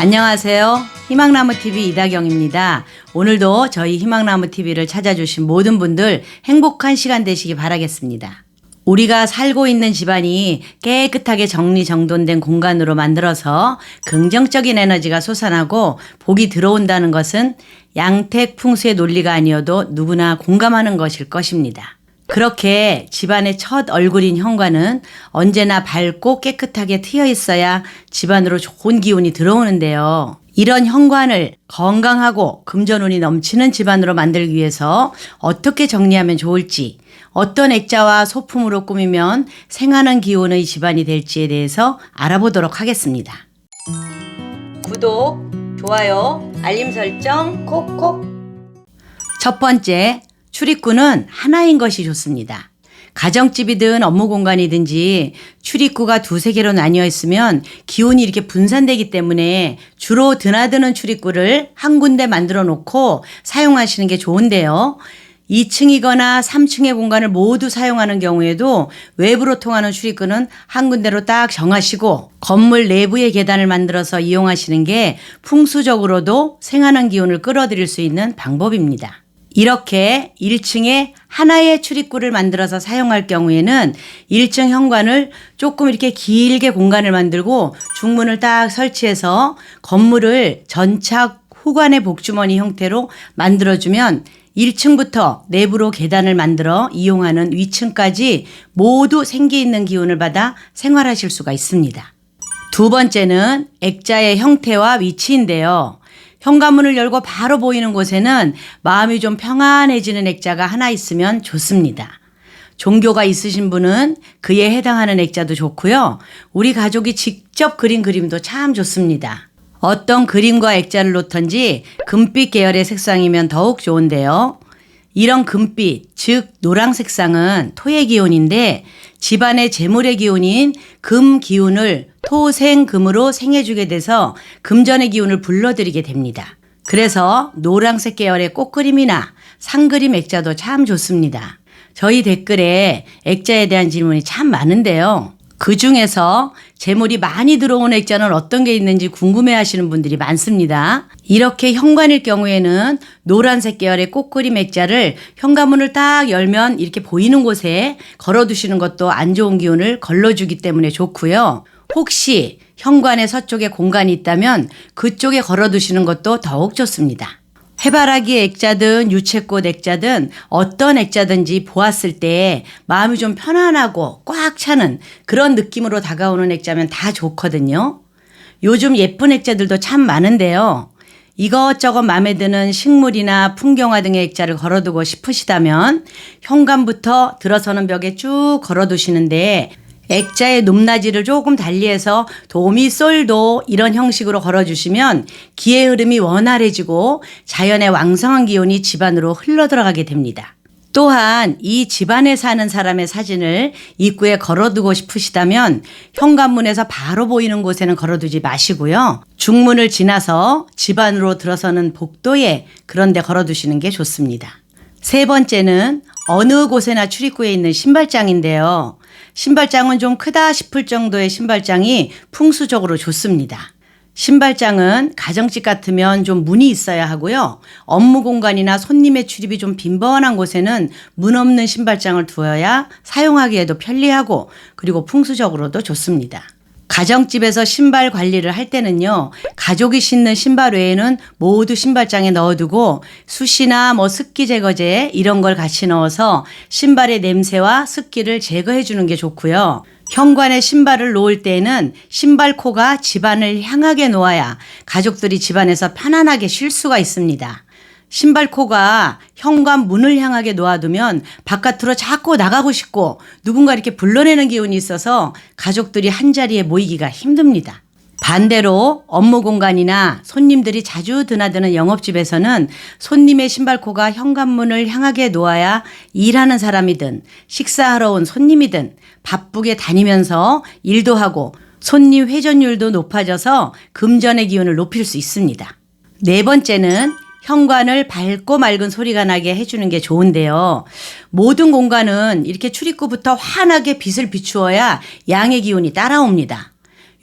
안녕하세요. 희망나무TV 이다경입니다. 오늘도 저희 희망나무TV를 찾아주신 모든 분들 행복한 시간 되시기 바라겠습니다. 우리가 살고 있는 집안이 깨끗하게 정리정돈된 공간으로 만들어서 긍정적인 에너지가 솟아나고 복이 들어온다는 것은 양택 풍수의 논리가 아니어도 누구나 공감하는 것일 것입니다. 그렇게 집안의 첫 얼굴인 현관은 언제나 밝고 깨끗하게 트여 있어야 집안으로 좋은 기운이 들어오는데요. 이런 현관을 건강하고 금전운이 넘치는 집안으로 만들기 위해서 어떻게 정리하면 좋을지, 어떤 액자와 소품으로 꾸미면 생하는 기운의 집안이 될지에 대해서 알아보도록 하겠습니다. 구독, 좋아요, 알림 설정 콕콕. 첫 번째, 출입구는 하나인 것이 좋습니다. 가정집이든 업무 공간이든지 출입구가 두세 개로 나뉘어 있으면 기운이 이렇게 분산되기 때문에 주로 드나드는 출입구를 한 군데 만들어 놓고 사용하시는 게 좋은데요. 2층이거나 3층의 공간을 모두 사용하는 경우에도 외부로 통하는 출입구는 한 군데로 딱 정하시고 건물 내부의 계단을 만들어서 이용하시는 게 풍수적으로도 생하는 기운을 끌어들일 수 있는 방법입니다. 이렇게 1층에 하나의 출입구를 만들어서 사용할 경우에는 1층 현관을 조금 이렇게 길게 공간을 만들고 중문을 딱 설치해서 건물을 전착 후관의 복주머니 형태로 만들어주면 1층부터 내부로 계단을 만들어 이용하는 위층까지 모두 생기 있는 기운을 받아 생활하실 수가 있습니다. 두 번째는 액자의 형태와 위치인데요. 현관문을 열고 바로 보이는 곳에는 마음이 좀 평안해지는 액자가 하나 있으면 좋습니다. 종교가 있으신 분은 그에 해당하는 액자도 좋고요. 우리 가족이 직접 그린 그림도 참 좋습니다. 어떤 그림과 액자를 놓던지 금빛 계열의 색상이면 더욱 좋은데요. 이런 금빛, 즉 노랑 색상은 토의 기운인데 집안의 재물의 기운인 금 기운을 토생금으로 생해주게 돼서 금전의 기운을 불러들이게 됩니다. 그래서 노란색 계열의 꽃그림이나 상그림 액자도 참 좋습니다. 저희 댓글에 액자에 대한 질문이 참 많은데요. 그 중에서 재물이 많이 들어온 액자는 어떤 게 있는지 궁금해하시는 분들이 많습니다. 이렇게 현관일 경우에는 노란색 계열의 꽃그림 액자를 현관문을 딱 열면 이렇게 보이는 곳에 걸어두시는 것도 안 좋은 기운을 걸러주기 때문에 좋고요. 혹시 현관의 서쪽에 공간이 있다면 그쪽에 걸어두시는 것도 더욱 좋습니다. 해바라기 액자든 유채꽃 액자든 어떤 액자든지 보았을 때 마음이 좀 편안하고 꽉 차는 그런 느낌으로 다가오는 액자면 다 좋거든요. 요즘 예쁜 액자들도 참 많은데요. 이것저것 마음에 드는 식물이나 풍경화 등의 액자를 걸어두고 싶으시다면 현관부터 들어서는 벽에 쭉 걸어두시는데 액자의 높낮이를 조금 달리해서 도미 솔도 이런 형식으로 걸어주시면 기의 흐름이 원활해지고 자연의 왕성한 기운이 집안으로 흘러들어가게 됩니다. 또한 이 집안에 사는 사람의 사진을 입구에 걸어두고 싶으시다면 현관문에서 바로 보이는 곳에는 걸어두지 마시고요. 중문을 지나서 집 안으로 들어서는 복도에 그런 데 걸어두시는 게 좋습니다. 세 번째는 어느 곳에나 출입구에 있는 신발장인데요. 신발장은 좀 크다 싶을 정도의 신발장이 풍수적으로 좋습니다. 신발장은 가정집 같으면 좀 문이 있어야 하고요. 업무 공간이나 손님의 출입이 좀 빈번한 곳에는 문 없는 신발장을 두어야 사용하기에도 편리하고 그리고 풍수적으로도 좋습니다. 가정집에서 신발 관리를 할 때는요. 가족이 신는 신발 외에는 모두 신발장에 넣어두고 숯이나 습기 제거제 이런 걸 같이 넣어서 신발의 냄새와 습기를 제거해 주는 게 좋고요. 현관에 신발을 놓을 때에는 신발코가 집안을 향하게 놓아야 가족들이 집안에서 편안하게 쉴 수가 있습니다. 신발코가 현관 문을 향하게 놓아두면 바깥으로 자꾸 나가고 싶고 누군가 이렇게 불러내는 기운이 있어서 가족들이 한자리에 모이기가 힘듭니다. 반대로 업무 공간이나 손님들이 자주 드나드는 영업집에서는 손님의 신발코가 현관문을 향하게 놓아야 일하는 사람이든 식사하러 온 손님이든 바쁘게 다니면서 일도 하고 손님 회전율도 높아져서 금전의 기운을 높일 수 있습니다. 네 번째는 현관을 밝고 맑은 소리가 나게 해주는 게 좋은데요. 모든 공간은 이렇게 출입구부터 환하게 빛을 비추어야 양의 기운이 따라옵니다.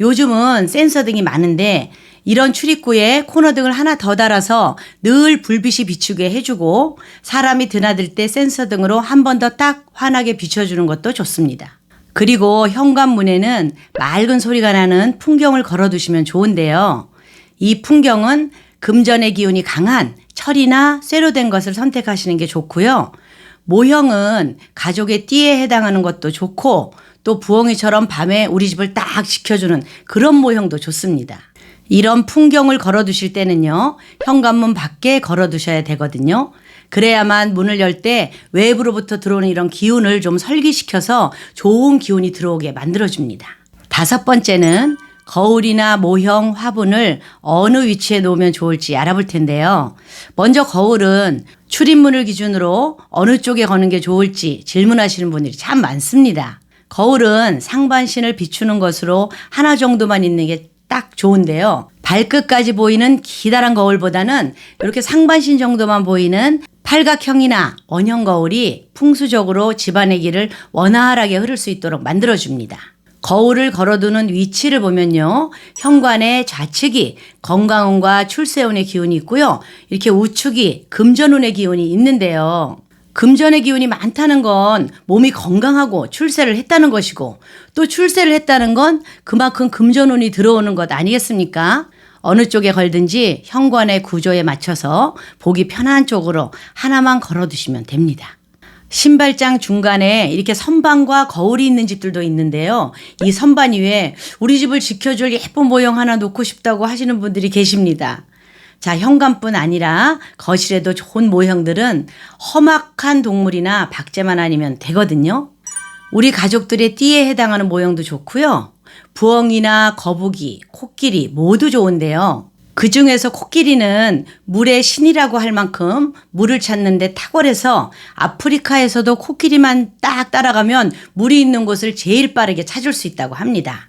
요즘은 센서 등이 많은데 이런 출입구에 코너 등을 하나 더 달아서 늘 불빛이 비추게 해주고 사람이 드나들 때 센서 등으로 한 번 더 딱 환하게 비춰주는 것도 좋습니다. 그리고 현관문에는 맑은 소리가 나는 풍경을 걸어두시면 좋은데요. 이 풍경은 금전의 기운이 강한 철이나 쇠로 된 것을 선택하시는 게 좋고요. 모형은 가족의 띠에 해당하는 것도 좋고 또 부엉이처럼 밤에 우리 집을 딱 지켜주는 그런 모형도 좋습니다. 이런 풍경을 걸어두실 때는요. 현관문 밖에 걸어두셔야 되거든요. 그래야만 문을 열 때 외부로부터 들어오는 이런 기운을 좀 설기시켜서 좋은 기운이 들어오게 만들어줍니다. 5번째는 거울이나 모형, 화분을 어느 위치에 놓으면 좋을지 알아볼 텐데요. 먼저 거울은 출입문을 기준으로 어느 쪽에 거는 게 좋을지 질문하시는 분들이 참 많습니다. 거울은 상반신을 비추는 것으로 하나 정도만 있는 게 딱 좋은데요. 발끝까지 보이는 기다란 거울보다는 이렇게 상반신 정도만 보이는 팔각형이나 원형 거울이 풍수적으로 집안의 길을 원활하게 흐를 수 있도록 만들어줍니다. 거울을 걸어두는 위치를 보면요. 현관의 좌측이 건강운과 출세운의 기운이 있고요. 이렇게 우측이 금전운의 기운이 있는데요. 금전의 기운이 많다는 건 몸이 건강하고 출세를 했다는 것이고 또 출세를 했다는 건 그만큼 금전운이 들어오는 것 아니겠습니까? 어느 쪽에 걸든지 현관의 구조에 맞춰서 보기 편한 쪽으로 하나만 걸어두시면 됩니다. 신발장 중간에 이렇게 선반과 거울이 있는 집들도 있는데요. 이 선반 위에 우리 집을 지켜줄 예쁜 모형 하나 놓고 싶다고 하시는 분들이 계십니다. 자, 현관뿐 아니라 거실에도 좋은 모형들은 험악한 동물이나 박제만 아니면 되거든요. 우리 가족들의 띠에 해당하는 모형도 좋고요. 부엉이나 거북이, 코끼리 모두 좋은데요. 그 중에서 코끼리는 물의 신이라고 할 만큼 물을 찾는 데 탁월해서 아프리카에서도 코끼리만 딱 따라가면 물이 있는 곳을 제일 빠르게 찾을 수 있다고 합니다.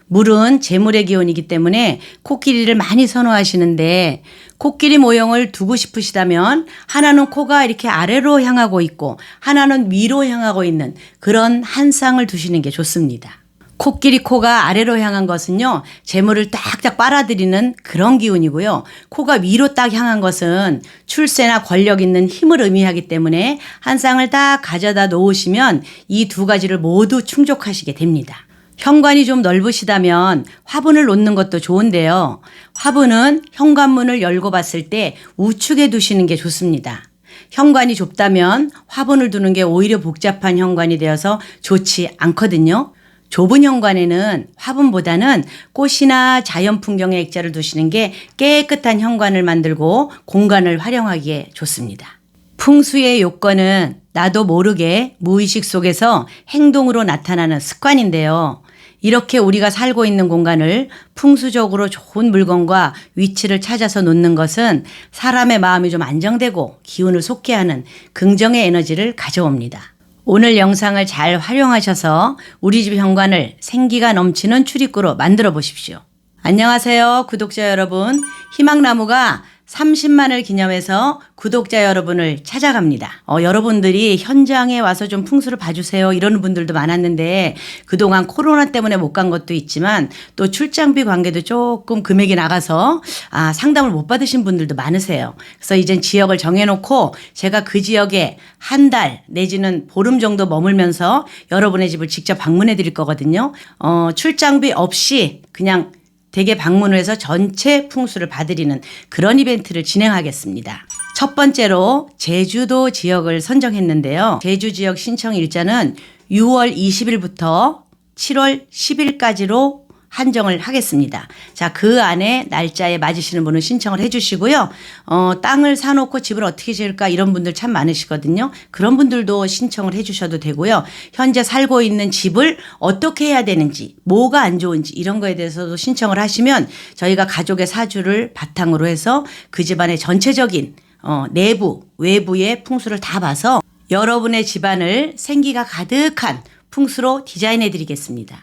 물은 재물의 기운이기 때문에 코끼리를 많이 선호하시는데 코끼리 모형을 두고 싶으시다면 하나는 코가 이렇게 아래로 향하고 있고 하나는 위로 향하고 있는 그런 한 쌍을 두시는 게 좋습니다. 코끼리 코가 아래로 향한 것은요. 재물을 딱딱 빨아들이는 그런 기운이고요. 코가 위로 딱 향한 것은 출세나 권력 있는 힘을 의미하기 때문에 한 쌍을 딱 가져다 놓으시면 이 두 가지를 모두 충족하시게 됩니다. 현관이 좀 넓으시다면 화분을 놓는 것도 좋은데요. 화분은 현관문을 열고 봤을 때 우측에 두시는 게 좋습니다. 현관이 좁다면 화분을 두는 게 오히려 복잡한 현관이 되어서 좋지 않거든요. 좁은 현관에는 화분보다는 꽃이나 자연 풍경의 액자를 두시는 게 깨끗한 현관을 만들고 공간을 활용하기에 좋습니다. 풍수의 요건은 나도 모르게 무의식 속에서 행동으로 나타나는 습관인데요. 이렇게 우리가 살고 있는 공간을 풍수적으로 좋은 물건과 위치를 찾아서 놓는 것은 사람의 마음이 좀 안정되고 기운을 솟게 하는 긍정의 에너지를 가져옵니다. 오늘 영상을 잘 활용하셔서 우리 집 현관을 생기가 넘치는 출입구로 만들어 보십시오. 안녕하세요, 구독자 여러분. 희망나무가 30만을 기념해서 구독자 여러분을 찾아갑니다. 여러분들이 현장에 와서 좀 풍수를 봐주세요 이러는 분들도 많았는데 그동안 코로나 때문에 못 간 것도 있지만 또 출장비 관계도 조금 금액이 나가서 상담을 못 받으신 분들도 많으세요. 그래서 이젠 지역을 정해놓고 제가 그 지역에 한 달 내지는 보름 정도 머물면서 여러분의 집을 직접 방문해 드릴 거거든요. 출장비 없이 그냥 댁에 방문을 해서 전체 풍수를 봐드리는 그런 이벤트를 진행하겠습니다. 첫 번째로 제주도 지역을 선정했는데요. 제주 지역 신청 일자는 6월 20일부터 7월 10일까지로 한정을 하겠습니다. 자, 그 안에 날짜에 맞으시는 분은 신청을 해 주시고요. 땅을 사놓고 집을 어떻게 지을까 이런 분들 참 많으시거든요. 그런 분들도 신청을 해 주셔도 되고요. 현재 살고 있는 집을 어떻게 해야 되는지, 뭐가 안 좋은지 이런 거에 대해서도 신청을 하시면 저희가 가족의 사주를 바탕으로 해서 그 집안의 전체적인 내부, 외부의 풍수를 다 봐서 여러분의 집안을 생기가 가득한 풍수로 디자인해 드리겠습니다.